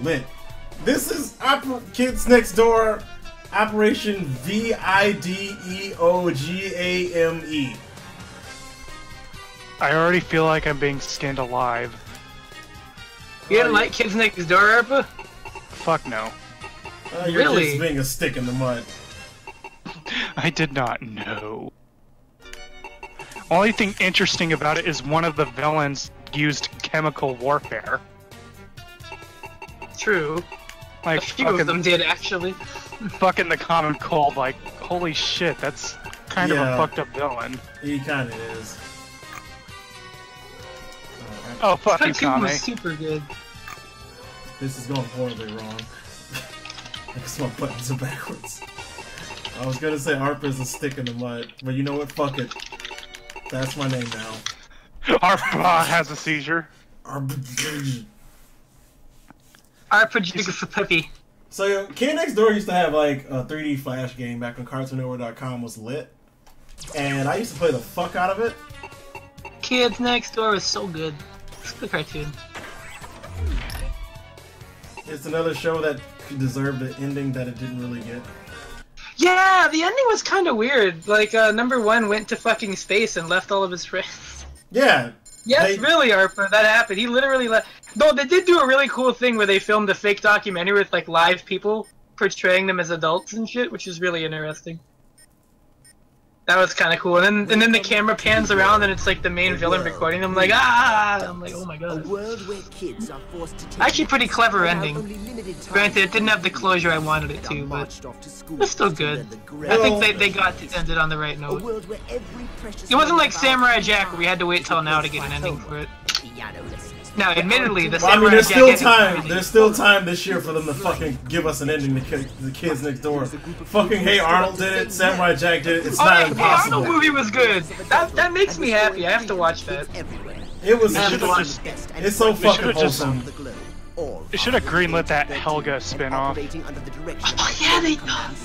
lit. This is Kids Next Door, Operation V.I.D.E.O.G.A.M.E. I already feel like I'm being skinned alive. You didn't like Kids Next Door, ARPA? Fuck no. You're Really? just being a stick in the mud. I did not know. Only thing interesting about it is one of the villains used chemical warfare. True. Like, a few of them did, actually. Fucking the Common Cold, like, holy shit, that's kind of a fucked up villain. He kind of is. Oh, fuck you, Cartoon was Kame. super good. This is going horribly wrong. I guess my buttons are backwards. I was gonna say ARPA is a stick in the mud, but you know what? Fuck it. That's my name now. ARPA has a seizure. ARPA. ARPA for Pippi. So, Kid Next Door used to have like a 3D Flash game back when CartoonNetwork.com was lit. And I used to play the fuck out of it. Kids Next Door was so good. It's a good cartoon. It's another show that deserved the ending that it didn't really get. Yeah, the ending was kind of weird. Like, number one went to fucking space and left all of his friends. Yeah. Yes, really, ARPA, that happened. He literally left. Though they did do a really cool thing where they filmed a fake documentary with, like, live people portraying them as adults and shit, which is really interesting. That was kind of cool. And then the camera pans around and it's like the main villain recording them, like, ah! I'm like, oh my god. Actually, pretty clever ending. Granted, it didn't have the closure I wanted it to, but it's still good. I think they got to end it on the right note. It wasn't like Samurai Jack where we had to wait till now to get an ending for it. Now, admittedly, the Samurai there's Jack still time. There's still time this year for them to fucking give us an ending to the Kids Next Door. Fucking Hey Arnold did it. Samurai Jack did it. It's not impossible. The Arnold movie was good. That makes me happy. I have to watch that. It was. It's so fucking wholesome. They should have greenlit that Helga spinoff. Oh yeah,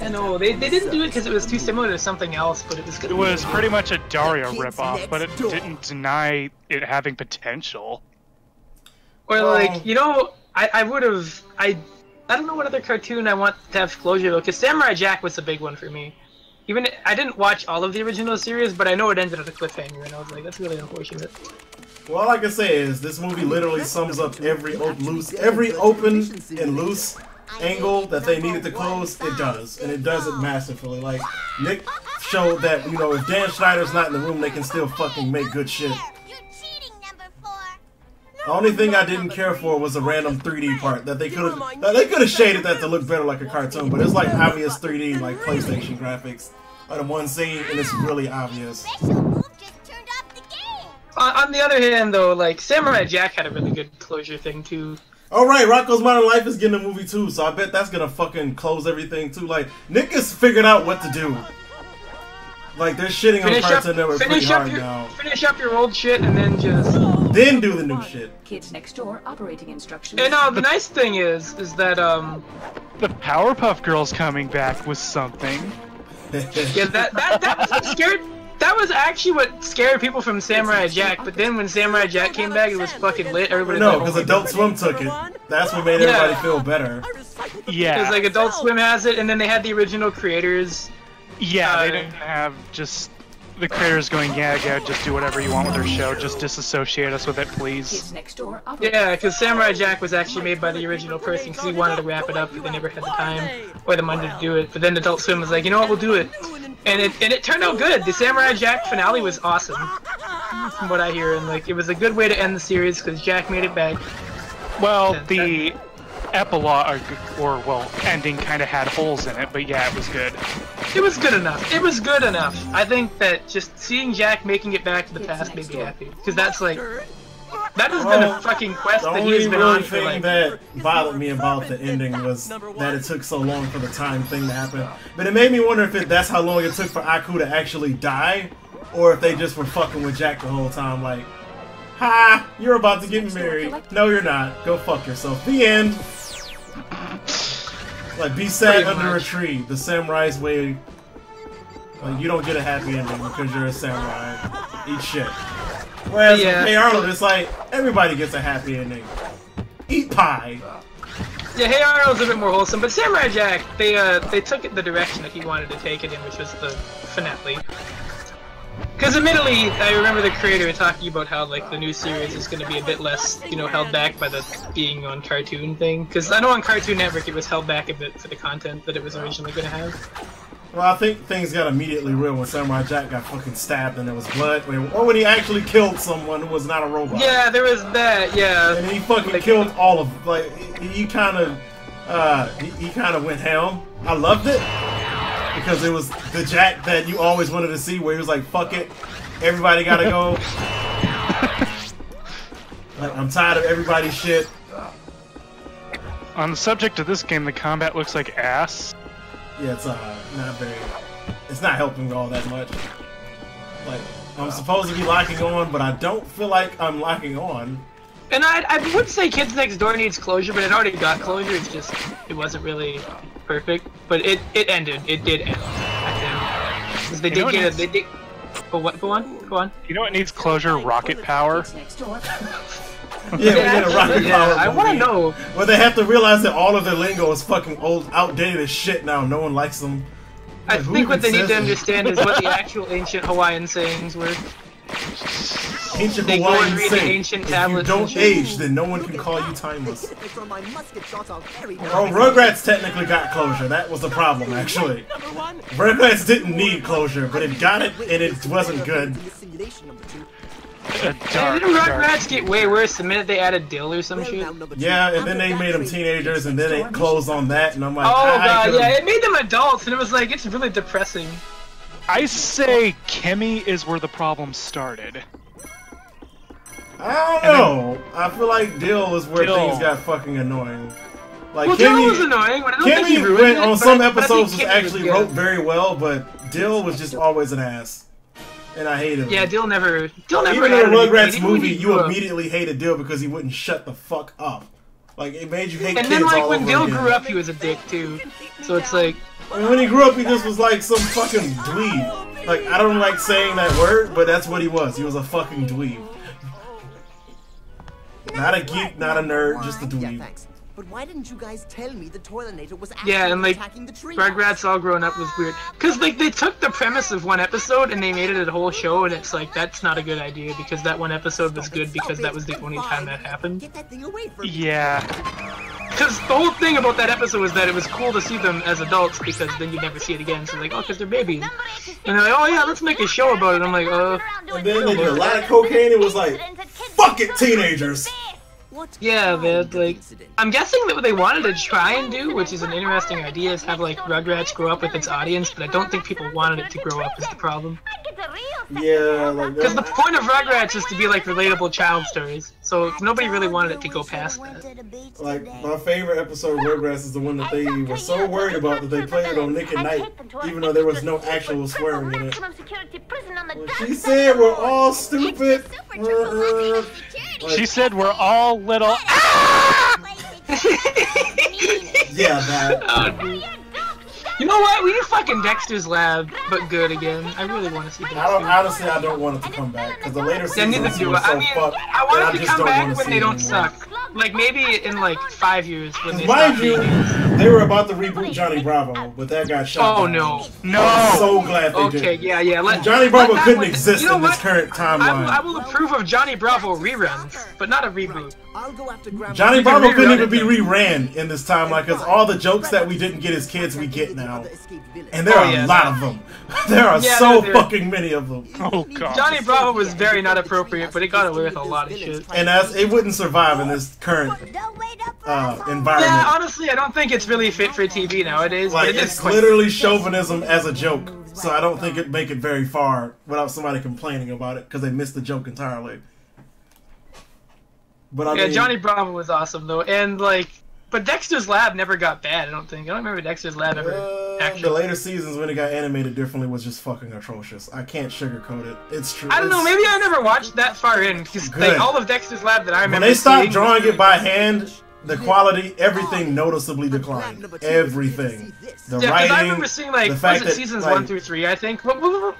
I know they didn't do it because it was too similar to something else, but it was good. It was pretty much a Dario ripoff, but it didn't deny it having potential. Or like, you know, I would have, I don't know what other cartoon I want to have closure though, because Samurai Jack was a big one for me. Even, I didn't watch all of the original series, but I know it ended at a cliffhanger, and I was like, that's really unfortunate. Well, all I can say is, this movie literally sums up every open and loose angle that they needed to close, it does. And it does it masterfully. Like, Nick showed that, you know, if Dan Schneider's not in the room, they can still fucking make good shit. The only thing I didn't care for was a random 3D part that they could have shaded that to look better like a cartoon, but it's like obvious 3D like PlayStation graphics on one scene, and it's really obvious. On the other hand, though, like Samurai Jack had a really good closure thing too. All right, Rocko's Modern Life is getting a movie too, so I bet that's gonna fucking close everything too. Like Nick has figured out what to do. Like they're shitting on Cartoon Network pretty hard now. Finish up your old shit and then just do the new shit. Kids Next Door operating instructions. And the nice thing is that the Powerpuff Girls coming back was something. Yeah, that was scared. That was actually what scared people from Samurai Jack. But then when Samurai Jack came back, it was fucking lit. Everybody because Adult Swim took it. That's what made everybody feel better. Yeah, because like Adult Swim has it, and then they had the original creators. Yeah, they didn't have just the creators going, yeah, just do whatever you want with their show, just disassociate us with it, please. Yeah, because Samurai Jack was actually made by the original person because he wanted to wrap it up, but they never had the time or the money to do it. But then Adult Swim was like, you know what, we'll do it. And it turned out good. The Samurai Jack finale was awesome, from what I hear, and like it was a good way to end the series because Jack made it back. Well, the epilogue, ending kind of had holes in it, but yeah, it was good. It was good enough. It was good enough. I think that just seeing Jack making it back to the past made me happy. Because that's like, that has been a fucking quest that he has been on for like... The only thing that bothered me about the ending was that it took so long for the time thing to happen. But it made me wonder if that's how long it took for Aku to actually die, or if they just were fucking with Jack the whole time, like, ha! You're about to get married. No, you're not. Go fuck yourself. The end. Like, be sad under a tree. The samurai's way. Like, you don't get a happy ending because you're a samurai. Eat shit. Whereas with Hey Arnold, it's like, everybody gets a happy ending. Eat pie. Yeah, Hey Arnold's a bit more wholesome, but Samurai Jack, they took it the direction that he wanted to take it in, which was the finale. Because admittedly, I remember the creator talking about how like the new series is going to be a bit less, you know, held back by the being on cartoon thing. Because I know on Cartoon Network it was held back a bit for the content that it was originally going to have. Well, I think things got immediately real when Samurai Jack got fucking stabbed and there was blood, or when he actually killed someone who was not a robot. Yeah, there was that. Yeah. And he fucking like, killed all of like he kind of went ham. I loved it because it was the Jack that you always wanted to see, where he was like, "Fuck it, everybody gotta go." Like, I'm tired of everybody's shit. On the subject of this game, the combat looks like ass. Yeah, it's not very. It's not helping all that much. Like, I'm supposed to be locking on, but I don't feel like I'm locking on. And I would say Kids Next Door needs closure, but it already got closure. It's just it wasn't really perfect, but it ended. It did end. I think 'cause they did get it. They did. Oh, what? Go on. You know what needs closure? Rocket power. Yeah, we get a rocket power. I want to know. Well, they have to realize that all of their lingo is fucking old, outdated as shit now. No one likes them. I Like, think what they need to them? understand is what the actual ancient Hawaiian sayings were. Ancient They go Hawaiian and read the saying, ancient if you tablets and don't shit. age, then no one can call you timeless. Oh, Rugrats technically got closure. That was the problem, actually. Rugrats didn't need closure, but it got it, and it wasn't good. Didn't Rugrats get way worse the minute they added Dill or some shit? Yeah, and then they made them teenagers, and then they closed on that, and I'm like, Oh god, yeah, it made them adults, and it was like, it's really depressing. I say KND is where the problem started. I don't know. I feel like Dill is where Dill. things got fucking annoying. Like, Well, Dill was annoying, but I don't think he ruined went it, on but some I think episodes was KND actually good. wrote very well, but Dill was just always an ass. And I hated him. Yeah, Dill never Even in the added anything. Rugrats Even when movie, he you grew up. immediately hated Dill because he wouldn't shut the fuck up. Like, it made you hate And kids then, like, all when over Dill again. grew up, he was a dick, too. So it's like... I mean, when he grew up, he just was like some fucking dweeb. Like, I don't like saying that word, but that's what he was. He was a fucking dweeb. Not a geek, not a nerd, just a dweeb. Yeah, thanks. But why didn't you guys tell me the Toilinator was Yeah, and like, attacking the tree? Rugrats all grown up was weird. Cause like, they took the premise of one episode and they made it a whole show, and it's like, that's not a good idea, because that one episode was good because that was the only time that happened. Get that thing away from me. Yeah. Cause the whole thing about that episode was that it was cool to see them as adults, because then you never see it again, so like, oh, cause they're babies. And they're like, oh yeah, let's make a show about it. I'm like, And then they did a lot of cocaine, it was like, fuck it, teenagers! yeah, man, like, I'm guessing that what they wanted to try and do, which is an interesting idea, is have, like, Rugrats grow up with its audience, but I don't think people wanted it to grow up is the problem. Yeah, like Because the point of Rugrats is to be, like, relatable child stories, so nobody really wanted it to go past that. Like, my favorite episode of Rugrats is the one that they were so worried about that they played it on Nick at Night, even though there was no actual swearing in it. She said we're all stupid. She said we're all little. Yeah, that. You know what? We need fucking Dexter's Lab, but good again. I really want to see Dexter. Honestly, I don't want it to come back because the later Yeah, seasons neither were do so I. I mean, fucked. I want that it to just come don't back wanna when see they it don't anymore. suck. Like, maybe in, like, 5 years when they Mind stop you, being used. they were about to reboot Johnny Bravo, but that got shot Oh, down. no. I'm No. so glad they Okay, did. yeah. Johnny Bravo that couldn't one- exist you know in this what? current timeline. I will approve of Johnny Bravo reruns, but not a reboot. I'll go after Grandma. Johnny You can Bravo couldn't rerun even it, be though. reran in this timeline because all the jokes that we didn't get as kids we get now. And there Oh, are yeah, a lot of them. There are Yeah, so there- fucking many of them. Oh god. Johnny Bravo was very not appropriate, but it got away with a lot of shit. And it wouldn't survive in this current environment. Yeah, honestly, I don't think it's really fit for TV nowadays. Like, but it is it's quite- literally chauvinism as a joke. So I don't think it'd make it very far without somebody complaining about it because they missed the joke entirely. But I Yeah, mean, Johnny Bravo was awesome though, and like, but Dexter's Lab never got bad. I don't think. I don't remember Dexter's Lab ever. the Actually, later seasons when it got animated differently was just fucking atrocious. I can't sugarcoat it. It's true. I don't know. Maybe I never watched that far in because Good. like all of Dexter's Lab that I When remember. they stopped seeing drawing was it by hand, the quality, everything noticeably declined. Everything. The Yeah, because writing, I remember seeing like the fact was it that, seasons like, 1 through 3? I think. What was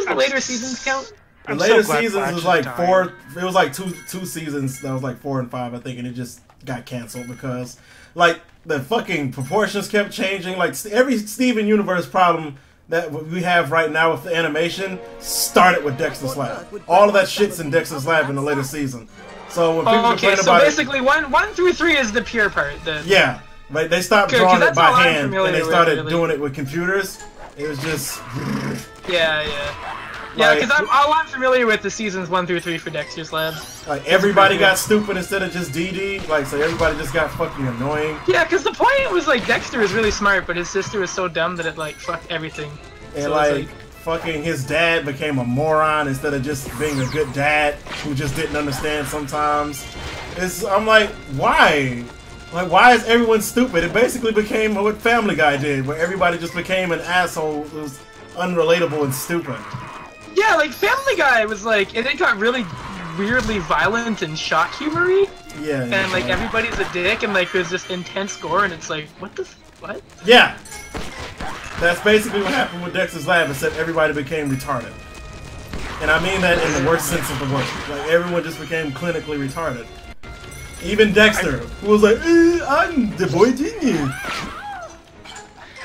the later seasons count? the I'm later so glad seasons Flash was is like dying. 4. It was like two seasons that was like 4 and 5, I think, and it just got canceled because Like, the fucking proportions kept changing. Like, every Steven Universe problem that we have right now with the animation started with Dexter's Lab. All of that shit's in Dexter's Lab in the later season. So when people complain so about basically, one through 3 is the pure part. Then. Yeah, like they stopped Good, drawing it 'cause by that's all I'm hand and familiar they with, started really. doing it with computers. It was just Yeah, because all I'm familiar with the seasons 1 through 3 for Dexter's Lab. like everybody got stupid instead of just DD. Like, so everybody just got fucking annoying. Yeah, because the point was like Dexter was really smart, but his sister was so dumb that it like fucked everything. And So like, it's fucking his dad became a moron instead of just being a good dad who just didn't understand sometimes. I'm like, why? Like, why is everyone stupid? It basically became what Family Guy did, where everybody just became an asshole who was unrelatable and stupid. Yeah, like Family Guy was like, and it got really weirdly violent and shock humory. Yeah. And like everybody's a dick, and like there's this intense gore, and it's like, what? Yeah. That's basically what happened with Dexter's Lab, except everybody became retarded. And I mean that in the worst sense of the word. Like, everyone just became clinically retarded. Even Dexter, who was like, I'm the boy genius.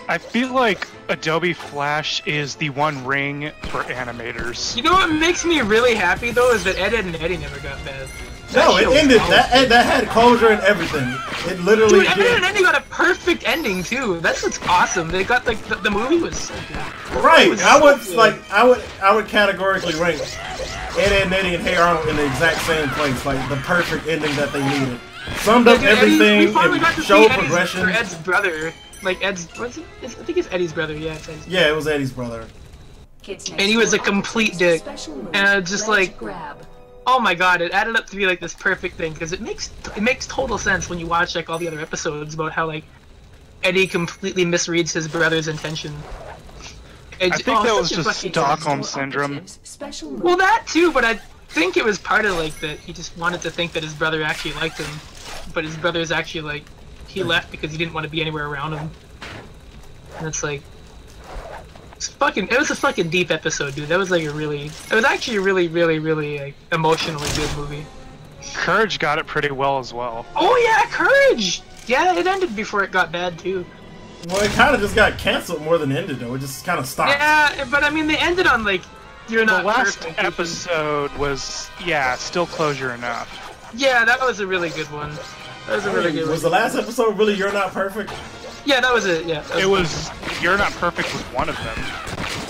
I feel like Adobe Flash is the one ring for animators. You know what makes me really happy though is that Ed, Edd and Eddy never got bad. No, it ended. That had closure and everything. It literally Dude, Ed, did. Edd and Eddy got a perfect ending too. That's what's awesome. They got like the movie was so good. Right. I would so good. like. I would categorically rank Ed, Edd and Eddy and Hey Arnold in the exact same place. Like the perfect ending that they needed. Summed up Dude, everything we finally got to and showed see progression. Ed's brother. Like Ed's, what's it? I think it's Eddie's brother. Yeah, it's Eddie's. Yeah, it was Eddie's brother. And he was a complete dick. And just like, oh my god, it added up to be like this perfect thing because it makes total sense when you watch like all the other episodes about how like Eddie completely misreads his brother's intention. I think that was just Stockholm Syndrome. Well, that too, but I think it was part of like that he just wanted to think that his brother actually liked him, but his brother's actually like he left because he didn't want to be anywhere around him. And it's like, it was a fucking deep episode, dude. That was like it was actually a really like, emotionally good movie. Courage got it pretty well as well. Oh yeah, Courage! Yeah, it ended before it got bad too. Well, it kind of just got canceled more than ended, though. It just kind of stopped. Yeah, but I mean, they ended on like, you're not The last perfect. episode was, yeah, still closure enough. Yeah, that was a really good one. That was a really good one. Was the last episode really You're Not Perfect? Yeah, that was it. Yeah. It was You're Not Perfect was one of them.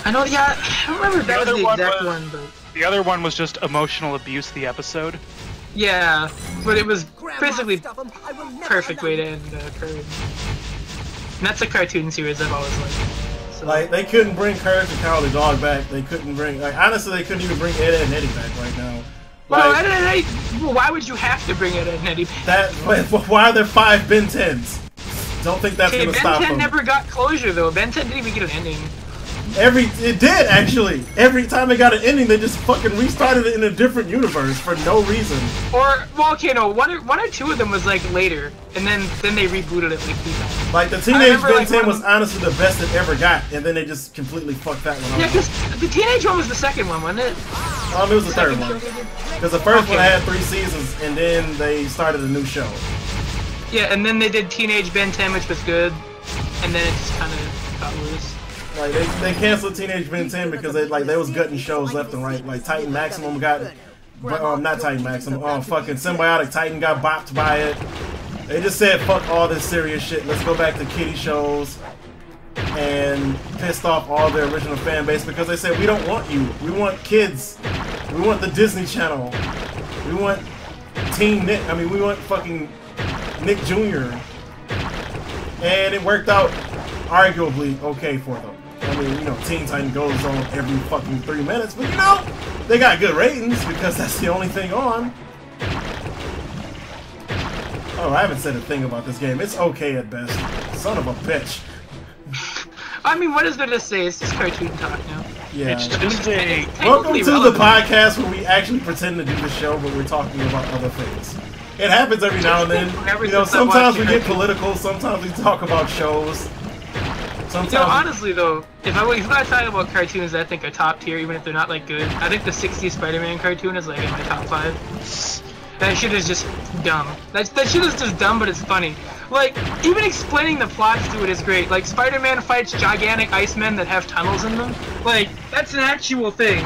I know. Yeah, I don't remember if that was other the one exact was- one, but The other one was just emotional abuse, the episode. yeah, but it was Grandma, basically stuff 'em. I will never perfect allow way to you. end Courage. And that's a cartoon series I've always liked. So, Like, they couldn't bring Courage and Cowardly Dog back. They couldn't bring... Like, honestly, they couldn't even bring Ed, Edd and Eddy back right now. well, Like, well, why would you have to bring it in, Eddie? why are there 5 Ben 10s? Don't think that's Okay, gonna Ben stop 10 them. never got closure though. Ben 10 didn't even get an ending. It did, actually. Every time it got an ending, they just fucking restarted it in a different universe for no reason. Or, well, okay, no, one or two of them was like later, and then they rebooted it like 3 times. Like, the I Teenage remember, Ben like, 10 one- was honestly the best it ever got, and then they just completely fucked that one Yeah, up. because the teenage one was the second one, wasn't it? It was the third one. Because the first one Okay. had 3 seasons, and then they started a new show. Yeah, and then they did Teenage Ben 10, which was good, and then it just kind of got loose. Like, they canceled Teenage Ben 10 because they was gutting shows left and right. Like, Titan Maximum got... not Titan Maximum. Fucking Symbiotic Titan got bopped by it. They just said, fuck all this serious shit. Let's go back to kiddie shows. And pissed off all their original fan base because they said, we don't want you. We want kids. We want the Disney Channel. We want Teen Nick. I mean, we want fucking Nick Jr. And it worked out arguably okay for them. I mean, you know, Teen Titan goes on every fucking 3 minutes, but you know, they got good ratings because that's the only thing on. Oh, I haven't said a thing about this game. It's okay at best. Son of a bitch. I mean, what is there to say? It's just cartoon talk now. Yeah. It's just a... Welcome to the relevant. podcast where we actually pretend to do the show, but we're talking about other things. It happens every now and then. Ever You know, since I sometimes we watched get cartoon. political, sometimes we talk about shows. Sometimes You know, honestly though, if I gotta talk about cartoons that I think are top tier, even if they're not like good, I think the '60s Spider-Man cartoon is like in my top 5. That shit is just dumb. That shit is just dumb, but it's funny. Like, even explaining the plots to it is great. Like, Spider-Man fights gigantic icemen that have tunnels in them. Like, that's an actual thing.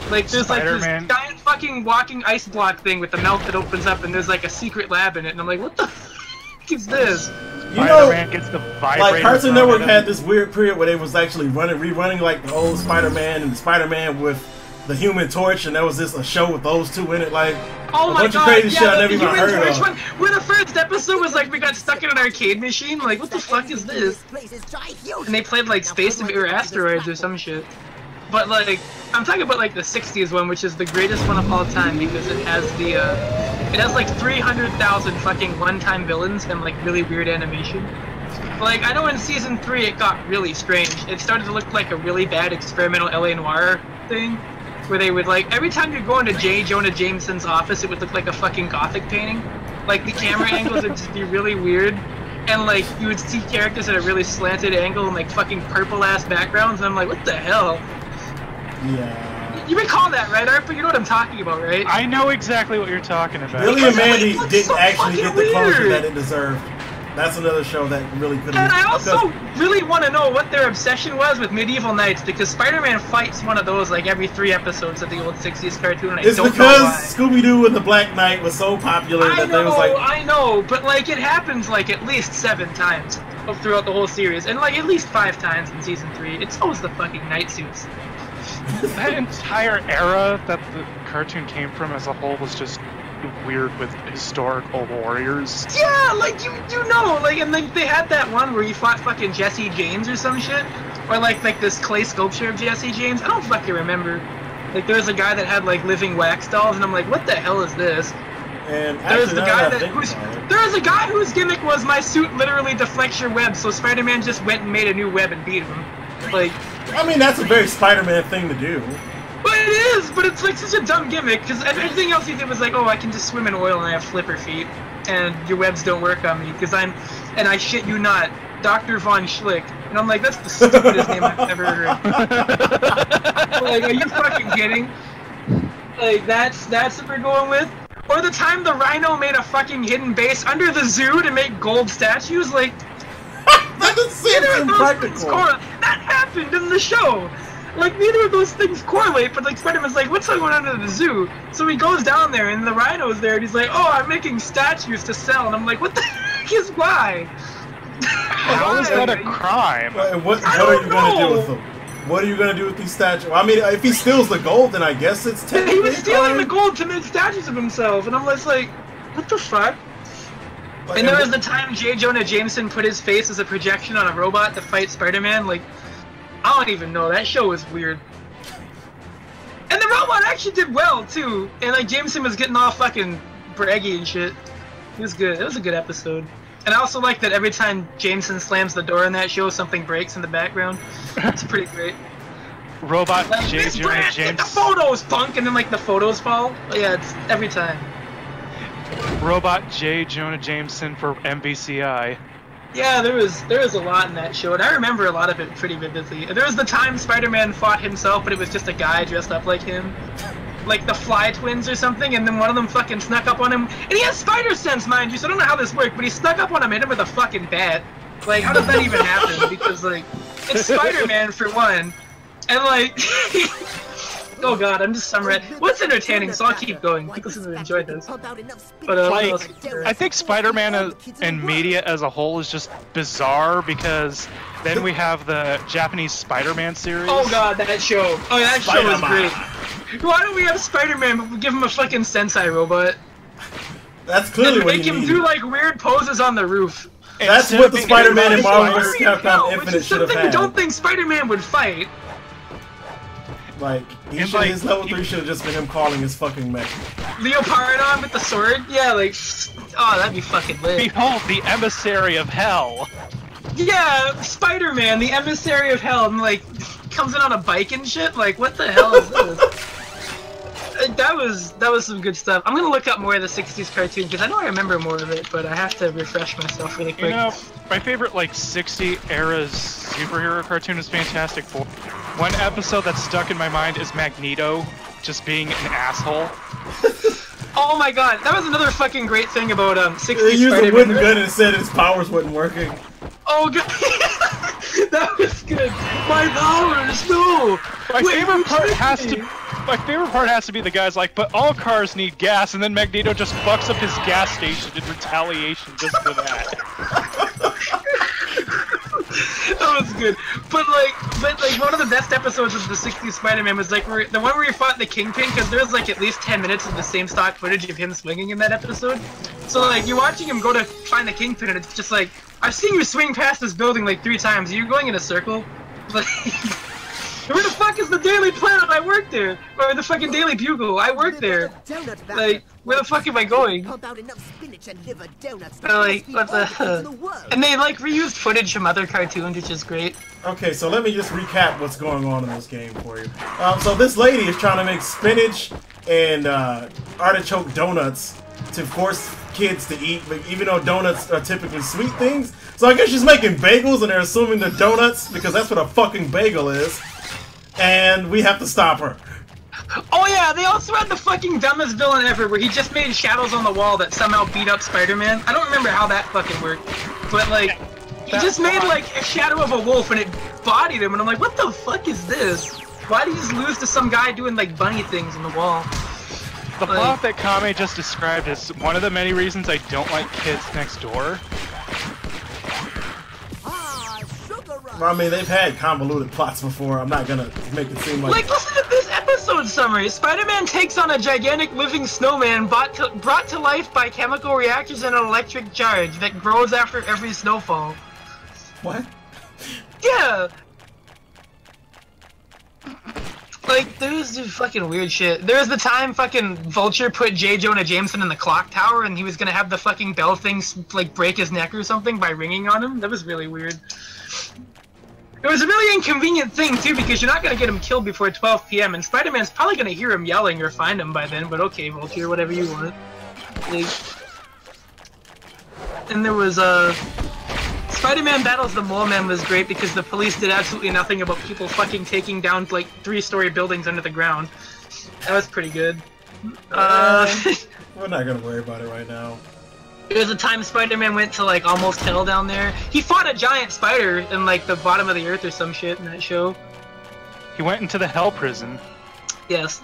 Like, there's like this giant fucking walking ice block thing with the mouth that opens up, and there's like a secret lab in it, and I'm like, what the fuck is this? You know, gets the like Cartoon Network had this weird period where they was actually rerunning like the old Spider-Man and Spider-Man with the Human Torch, and there was a show with those two in it, like a bunch of crazy shit I never even heard of. Where the first episode was like we got stuck in an arcade machine, like what the fuck is this? And they played like Space or Asteroids or some shit. But like, I'm talking about like the 60s one, which is the greatest one of all time because it has the, it has like 300,000 fucking one-time villains and like really weird animation. Like, I know in season 3 it got really strange. It started to look like a really bad experimental LA Noire thing, where they would like, every time you go into J. Jonah Jameson's office, it would look like a fucking gothic painting. Like, the camera angles would just be really weird. And like, you would see characters at a really slanted angle and like fucking purple-ass backgrounds, and I'm like, what the hell? Yeah. You recall that, right, Arpa? You know what I'm talking about, right? I know exactly what you're talking about. Billy and Mandy didn't actually get the closure that it deserved. That's another show that really could have. And I also really want to know what their obsession was with Medieval Knights, because Spider-Man fights one of those like every 3 episodes of the old 60s cartoon, and I don't know why. It's because Scooby-Doo and the Black Knight was so popular that they was like... I know, but like it happens like at least 7 times throughout the whole series, and like at least 5 times in season 3. It's always the fucking night suits. That entire era that the cartoon came from as a whole was just weird with historical warriors. Yeah, like you know, like, and like they had that one where he fought fucking Jesse James or some shit, or like this clay sculpture of Jesse James. I don't fucking remember. Like there was a guy that had like living wax dolls, and I'm like, what the hell is this? And there was a guy whose gimmick was my suit literally deflects your web, so Spider-Man just went and made a new web and beat him. Like, I mean, that's a very Spider-Man thing to do. But it is, but it's like such a dumb gimmick, because everything else he did was like, oh, I can just swim in oil and I have flipper feet, and your webs don't work on me, because and I shit you not, Dr. Von Schlick. And I'm like, that's the stupidest name I've ever heard. Like, are you fucking kidding? Like, that's what we're going with? Or the time the Rhino made a fucking hidden base under the zoo to make gold statues, like... That doesn't seem impractical. That happened in the show. Like, neither of those things correlate, but like Spider-Man's like, what's going on under the zoo? So he goes down there, and the Rhino's there, and he's like, oh, I'm making statues to sell. And I'm like, what the heck is why? How is that a crime? What are you going to do with them? What are you going to do with these statues? I mean, if he steals the gold, then I guess it's technically he was stealing the gold to make statues of himself, and I'm just like, what the fuck? And there was the time J. Jonah Jameson put his face as a projection on a robot to fight Spider-Man. Like, I don't even know. That show was weird. And the robot actually did well, too. And, like, Jameson was getting all fucking braggy and shit. It was good. It was a good episode. And I also like that every time Jameson slams the door in that show, something breaks in the background. It's pretty great. Robot like, J. Jonah Jameson. The photos, punk! And then, like, the photos fall. But yeah, it's every time. Robot J. Jonah Jameson for MVCI. Yeah, there was a lot in that show, and I remember a lot of it pretty vividly. There was the time Spider-Man fought himself, but it was just a guy dressed up like him. Like the Fly Twins or something, and then one of them fucking snuck up on him. And he has spider sense, mind you, so I don't know how this worked, but he snuck up on him and hit him with a fucking bat. Like, how does that even happen? Because, like, it's Spider-Man for one, and like... Oh god, I'm ready. What's entertaining, so I'll keep going. People seem to enjoy this. But, like, I think Spider-Man and media as a whole is just bizarre, because then we have the Japanese Spider-Man series. Oh god, that show. Oh, that show is great. Why don't we have Spider-Man, but we give him a fucking Sensei robot? That's clearly what he needs. Make him do, like, weird poses on the roof. That's what the Spider-Man and Marvel vs. Capcom Infinite should have had. I don't think Spider-Man would fight. Like, his level 3 should have just been him calling his fucking mech. Leopardon with the sword? Yeah, like, oh, that'd be fucking lit. Behold, the emissary of hell. Yeah, Spider-Man, the emissary of hell, and like, comes in on a bike and shit? Like, what the hell is this? That was some good stuff. I'm gonna look up more of the 60s cartoon, because I know I remember more of it, but I have to refresh myself really quick. You know, my favorite, like, 60 eras superhero cartoon is Fantastic Four. One episode that's stuck in my mind is Magneto just being an asshole. Oh my god, that was another fucking great thing about 60s They used a Spider-Man. wooden gun and said his powers wasn't working. Oh god, that was good. My powers, no. My favorite part has to be the guys like, but all cars need gas, and then Magneto just fucks up his gas station in retaliation just for that. That was good. But like one of the best episodes of the 60s Spider-Man was like the one where he fought the Kingpin, because there's like at least 10 minutes of the same stock footage of him swinging in that episode. So like you're watching him go to find the Kingpin, and it's just like, I've seen you swing past this building like 3 times. Are you going in a circle? Like, where the fuck is the Daily Planet? I work there. Or the fucking Daily Bugle? I work there. Like, where the fuck am I going? Pump out enough spinach and liver donuts. Like, what the? And they like reused footage from other cartoons, which is great. Okay, so let me just recap what's going on in this game for you. So this lady is trying to make spinach and artichoke donuts to force kids to eat, but even though donuts are typically sweet things. So I guess she's making bagels and they're assuming they're donuts because that's what a fucking bagel is. And we have to stop her. Oh yeah, they also had the fucking dumbest villain ever where he just made shadows on the wall that somehow beat up Spider-Man. I don't remember how that fucking worked, but like, he just made like a shadow of a wolf and it bodied him, and I'm like, what the fuck is this? Why did he just lose to some guy doing like bunny things on the wall? The plot that Kame just described is one of the many reasons I don't like Kids Next Door. I mean, they've had convoluted plots before. I'm not gonna make it seem like... Like, listen to this episode summary. Spider-Man takes on a gigantic living snowman brought to life by chemical reactors and an electric charge that grows after every snowfall. What? Yeah! Like, there's fucking weird shit. There was the time fucking Vulture put J. Jonah Jameson in the clock tower and he was gonna have the fucking bell things, like, break his neck or something by ringing on him. That was really weird. It was a really inconvenient thing, too, because you're not going to get him killed before 12 p.m., and Spider-Man's probably going to hear him yelling or find him by then, but okay, Vulture, whatever you want. Like, and there was, Spider-Man Battles the Mole Man was great because the police did absolutely nothing about people fucking taking down, like, 3-story buildings under the ground. That was pretty good. We're not gonna worry about it right now. There was a time Spider-Man went to, like, almost hell down there. He fought a giant spider in, like, the bottom of the earth or some shit in that show. He went into the hell prison. Yes.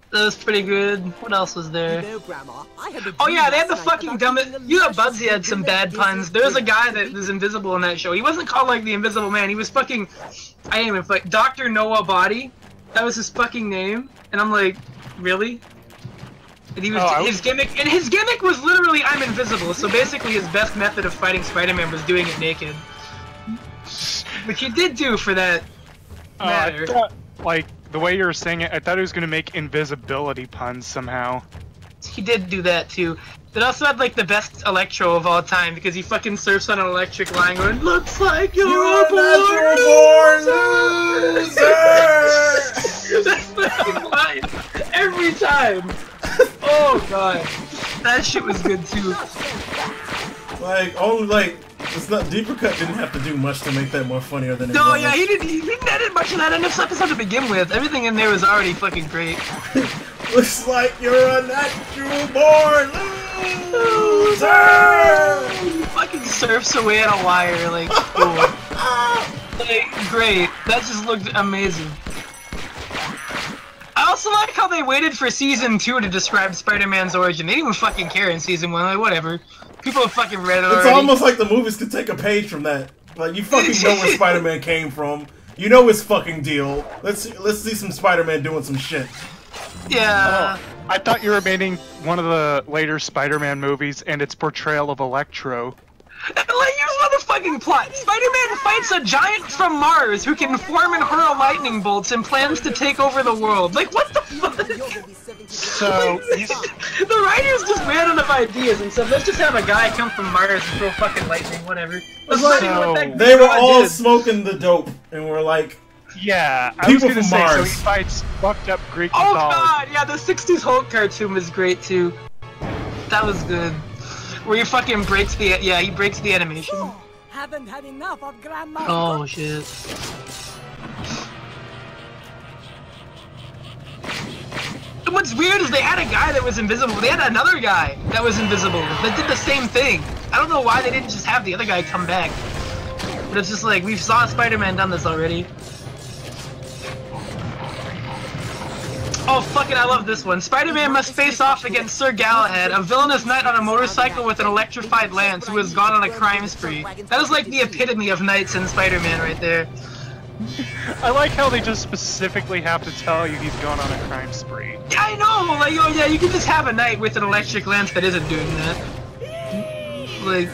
That was pretty good. What else was there? You know, Grandma, I had Oh yeah, they had the fucking dumbest... You know, Bugsy had some bad puns. There was a guy that was invisible in that show. He wasn't called, like, the Invisible Man. He was fucking... I didn't even... Like, Dr. Noah Body. That was his fucking name. And I'm like, really? And he was his gimmick was literally I'm invisible. So basically his best method of fighting Spider-Man was doing it naked. Which he did do for that matter. I thought, like, the way you were saying it, I thought he was gonna make invisibility puns somehow. He did do that too. It also had like the best Electro of all time because he fucking surfs on an electric line going, looks like you're a born loser! That's the line every time. Oh god, that shit was good too. Like, only like it's not Deeper Cut didn't have to do much to make that more funnier than it No, was. yeah, he didn't edit much of that in this episode to begin with. Everything in there was already fucking great. Looks like you're a natural born loser! He fucking surfs away on a wire, like, cool. Like, great. That just looked amazing. I also like how they waited for Season 2 to describe Spider-Man's origin. They didn't even fucking care in Season 1, like, whatever. People have fucking read it already. It's almost like the movies could take a page from that. Like, you fucking know where Spider-Man came from. You know his fucking deal. Let's see some Spider-Man doing some shit. Yeah. Oh, I thought you were meaning one of the later Spider-Man movies and its portrayal of Electro. Like, here's another fucking plot. Spider-Man fights a giant from Mars who can form and hurl lightning bolts and plans to take over the world. Like, what the fuck? So, the writers just ran out of ideas and said, let's just have a guy come from Mars and throw fucking lightning, whatever. That's not even what that they were god all did. smoking the dope and were like, yeah, I was gonna say, Mars. so he fights fucked up Greek Oh mythology. god, yeah, the 60s Hulk cartoon was great too. That was good. Where he fucking breaks the, yeah, he breaks the animation. Haven't had enough of Grandma. Oh shit. weird is they had a guy that was invisible. They had another guy that was invisible that did the same thing. I don't know why they didn't just have the other guy come back. But it's just like, we've saw Spider-Man done this already. Oh, fuck it, I love this one. Spider-Man must face off against Sir Galahad, a villainous knight on a motorcycle with an electrified lance who has gone on a crime spree. That is like the epitome of knights in Spider-Man right there. I like how they just specifically have to tell you he's gone on a crime spree. Yeah, I know! Like, oh yeah, you can just have a knight with an electric lance that isn't doing that. Like...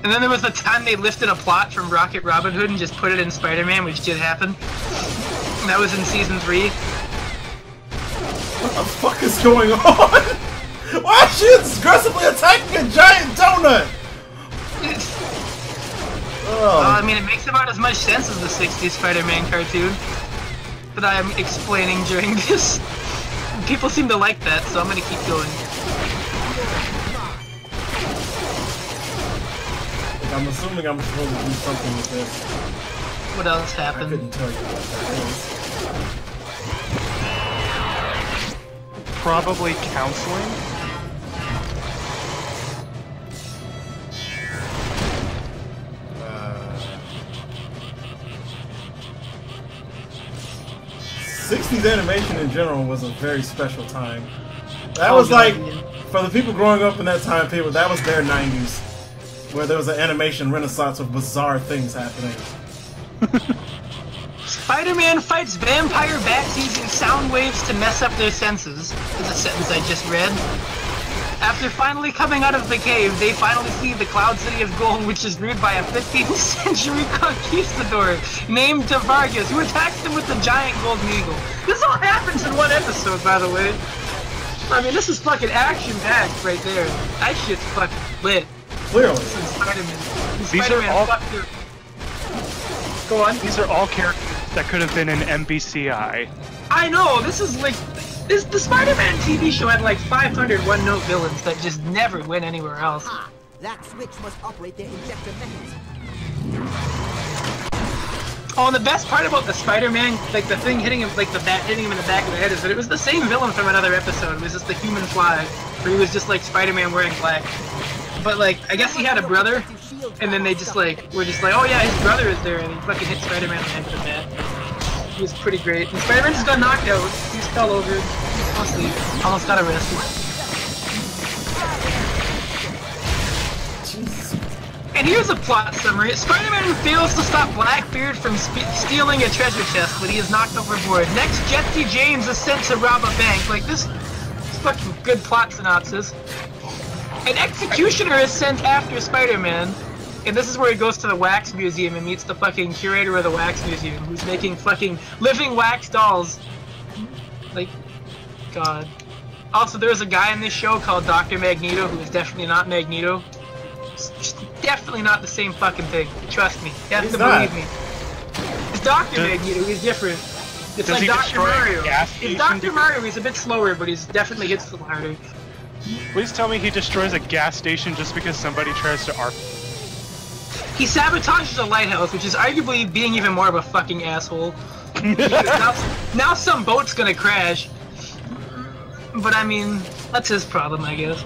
And then there was the time they lifted a plot from Rocket Robin Hood and just put it in Spider-Man, which did happen. And that was in Season 3. What the fuck is going on? Why is she aggressively attacking a giant donut? I mean, it makes about as much sense as the 60s Spider-Man cartoon that I am explaining during this. People seem to like that, so I'm gonna keep going. I'm assuming I'm supposed to do something with this. What else happened? I couldn't tell you what that is. Probably counseling? 60s animation in general was a very special time. That was like, for the people growing up in that time period, that was their 90s. Where there was an animation renaissance with bizarre things happening. Spider-Man fights vampire bats using sound waves to mess up their senses, is a sentence I just read. After finally coming out of the cave, they finally see the Cloud City of Gold, which is ruled by a 15th century conquistador named V.I.D.E.O.G.A.M.E, who attacks them with the giant golden eagle. This all happens in one episode, by the way. I mean, this is fucking action-packed right there. That shit's fucking lit. Clearly. Spider-Man. These are all... Go on. These are all characters that could have been in MBCI. I know, this is like... the Spider-Man TV show had like 500 one-note villains that just never went anywhere else. That switch must operate their injector mechanism. Oh, and the best part about the Spider-Man, like the thing hitting him, like the bat hitting him in the back of the head, is that it was the same villain from another episode. It was just the Human Fly, where he was just like Spider-Man wearing black. But like, I guess he had a brother, and then they just like, were just like, oh yeah, his brother is there, and he fucking hit Spider-Man in the head with a bat. He was pretty great. And Spider-Man just got knocked out. He just fell over. Almost got arrested. And here's a plot summary. Spider-Man who fails to stop Blackbeard from stealing a treasure chest when he is knocked overboard. Next, Jesse James is sent to rob a bank. Like, this is fucking good plot synopsis. An executioner is sent after Spider-Man. And this is where he goes to the wax museum and meets the fucking curator of the wax museum, who's making fucking living wax dolls. Like, God. Also, there's a guy in this show called Dr. Magneto, who is definitely not Magneto. It's definitely not the same fucking thing. Trust me. You have to believe me. It's Dr. Magneto, he's different. It's like Dr. Mario. It's Dr. Mario, he's a bit slower, but he's definitely hits the harder. Please tell me he destroys a gas station just because somebody tries to ARP. He sabotages a lighthouse, which is arguably being even more of a fucking asshole. now some boat's gonna crash. But I mean, that's his problem, I guess.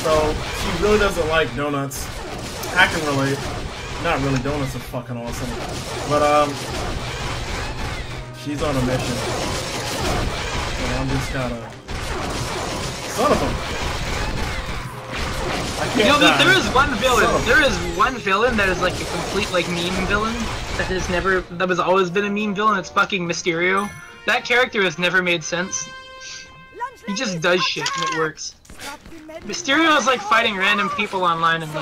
So, she really doesn't like donuts. I can relate. Not really, donuts are fucking awesome. But, she's on a mission. And I'm just kinda... Son of a... You know, there is one villain. There is one villain that is like a complete like meme villain that has always been a meme villain. It's fucking Mysterio. That character has never made sense. He just does shit and it works. Mysterio is like fighting random people online and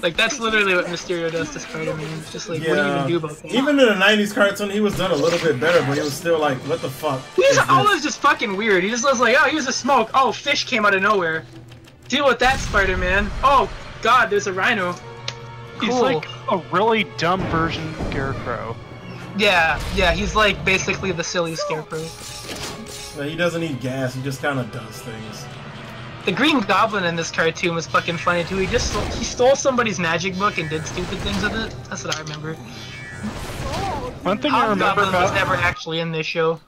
like that's literally what Mysterio does to Spider-Man. It's just like, what do you even do about that? Even in the 90s cartoon, he was done a little bit better, but he was still like, what the fuck? He's always just fucking weird. He just was like, oh, here's a smoke. Oh, fish came out of nowhere. Deal with that, Spider-Man. Oh, God, there's a rhino. Cool. He's like a really dumb version of Scarecrow. Yeah, he's like basically the silly Scarecrow. He doesn't eat gas, he just kind of does things. The Green Goblin in this cartoon was fucking funny too. He stole somebody's magic book and did stupid things with it. That's what I remember. One thing I remember Hobgoblin was about never actually in this show.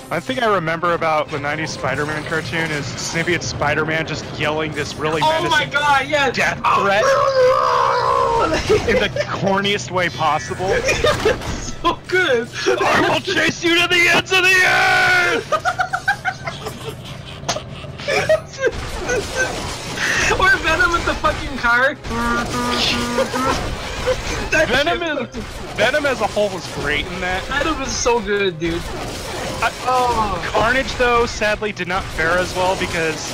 one thing I remember about the '90s Spider-Man cartoon is Symbiote Spider-Man just yelling this really Oh my menacing god, yeah! death threat in the corniest way possible. So good! I will chase you to the ends of the earth! Or Venom with the fucking car. Venom as a whole was great in that. Venom was so good, dude. Carnage, though, sadly did not fare as well because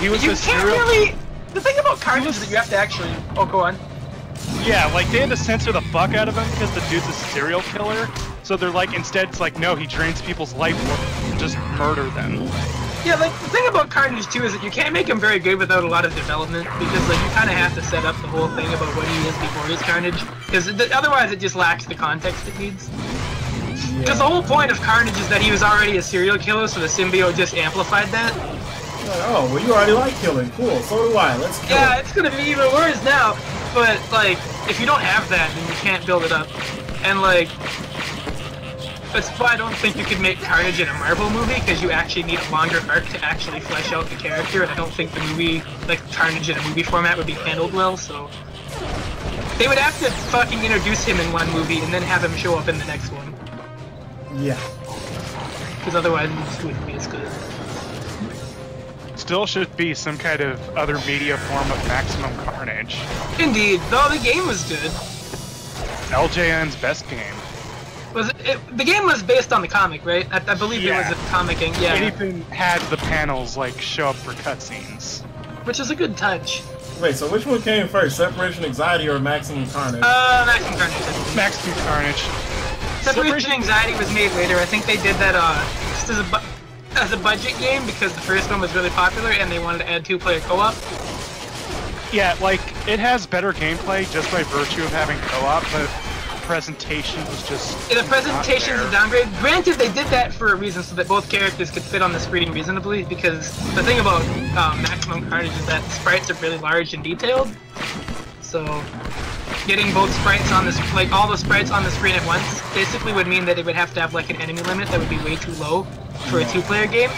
he was You a can't serial. really. The thing about Carnage is that you have to actually. Oh, go on. Yeah, like they had to censor the fuck out of him because the dude's a serial killer. So they're like, instead, it's like, no, he drains people's life force, just murder them. Yeah, like the thing about Carnage too is that you can't make him very good without a lot of development because like you kind of have to set up the whole thing about what he is before he's Carnage because otherwise it just lacks the context it needs. Because the whole point of Carnage is that he was already a serial killer, so the symbiote just amplified that. Oh, well, you already like killing. Cool, so do I. Let's kill Yeah, him. it's gonna be even worse now. But like, if you don't have that, then you can't build it up. And like, that's why I don't think you could make Carnage in a Marvel movie, because you actually need a longer arc to actually flesh out the character, and I don't think the movie, like Carnage in a movie format, would be handled well, so... They would have to fucking introduce him in one movie, and then have him show up in the next one. Yeah. Because otherwise it just wouldn't be as good. Still should be some kind of other media form of Maximum Carnage. Indeed, though the game was good. LJN's best game. The game was based on the comic, right? I believe it was a comic game, yeah. It even had the panels, like, show up for cutscenes. Which is a good touch. Wait, so which one came first? Separation Anxiety or Maximum Carnage? Maximum Carnage. Maximum Carnage. Separation Anxiety was made later. I think they did that, just as a budget game because the first one was really popular and they wanted to add 2-player co-op. Yeah, like, it has better gameplay just by virtue of having co-op, but presentation was just The presentation's a downgrade. Granted, they did that for a reason so that both characters could fit on the screen reasonably, because the thing about Maximum Carnage is that the sprites are really large and detailed. So, getting both sprites on the like all the sprites on the screen at once basically would mean that it would have to have like an enemy limit that would be way too low for a 2-player game.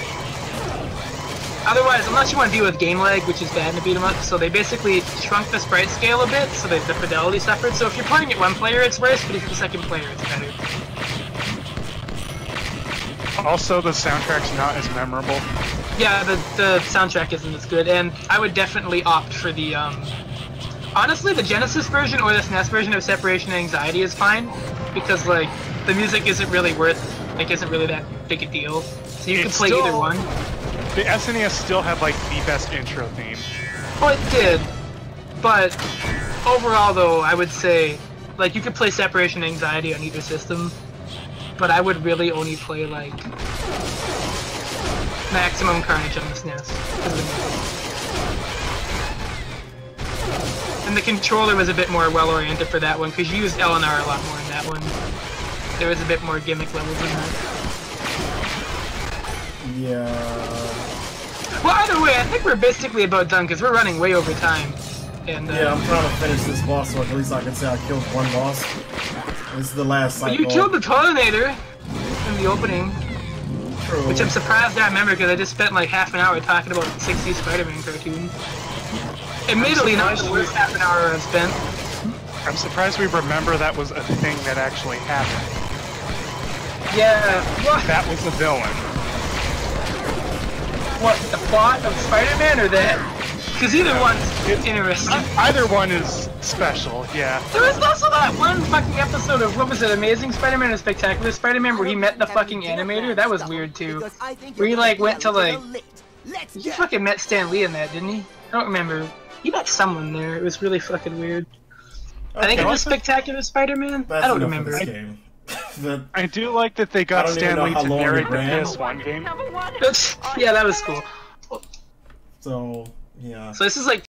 Otherwise, unless you want to deal with game lag, which is bad in a beat 'em up, so they basically shrunk the sprite scale a bit so that the fidelity suffered. So if you're playing it 1 player, it's worse, but if you're the 2nd player, it's better. Also, the soundtrack's not as memorable. Yeah, the soundtrack isn't as good, and I would definitely opt for the, honestly, the Genesis version or the SNES version of Separation Anxiety is fine, because, like, the music isn't really isn't really that big a deal. So you can play either one. The SNES still had, like, the best intro theme. Oh, it did. But overall, though, I would say, like, you could play Separation Anxiety on either system, but I would really only play, like, Maximum Carnage on the SNES. And the controller was a bit more well-oriented for that one, because you used LNR a lot more in that one. There was a bit more gimmick levels in that. Yeah. Well, either way, I think we're basically about done, because we're running way over time. And, Yeah, I'm trying to finish this boss so at least I can say I killed one boss. This is the last cycle. You killed the Tornado in the opening. True. Which I'm surprised I remember, because I just spent like half an hour talking about the 60s Spider-Man cartoon. Admittedly, not the worst half an hour I've spent. I'm surprised we remember that was a thing that actually happened. Yeah, what? That was the villain. What, the plot of Spider-Man or that? Because either one's interesting. Either one is special, yeah. There was also that one fucking episode of, what was it, Amazing Spider-Man or Spectacular Spider-Man, where he met the fucking animator? That was weird too. Where he like went to like... He fucking met Stan Lee in that, didn't he? I don't remember. He met someone there. It was really fucking weird. I think it was Spectacular Spider-Man? I don't remember. I do like that they got Stan Lee to narrate the PS1 game. Yeah, that was cool. So, yeah. So this is like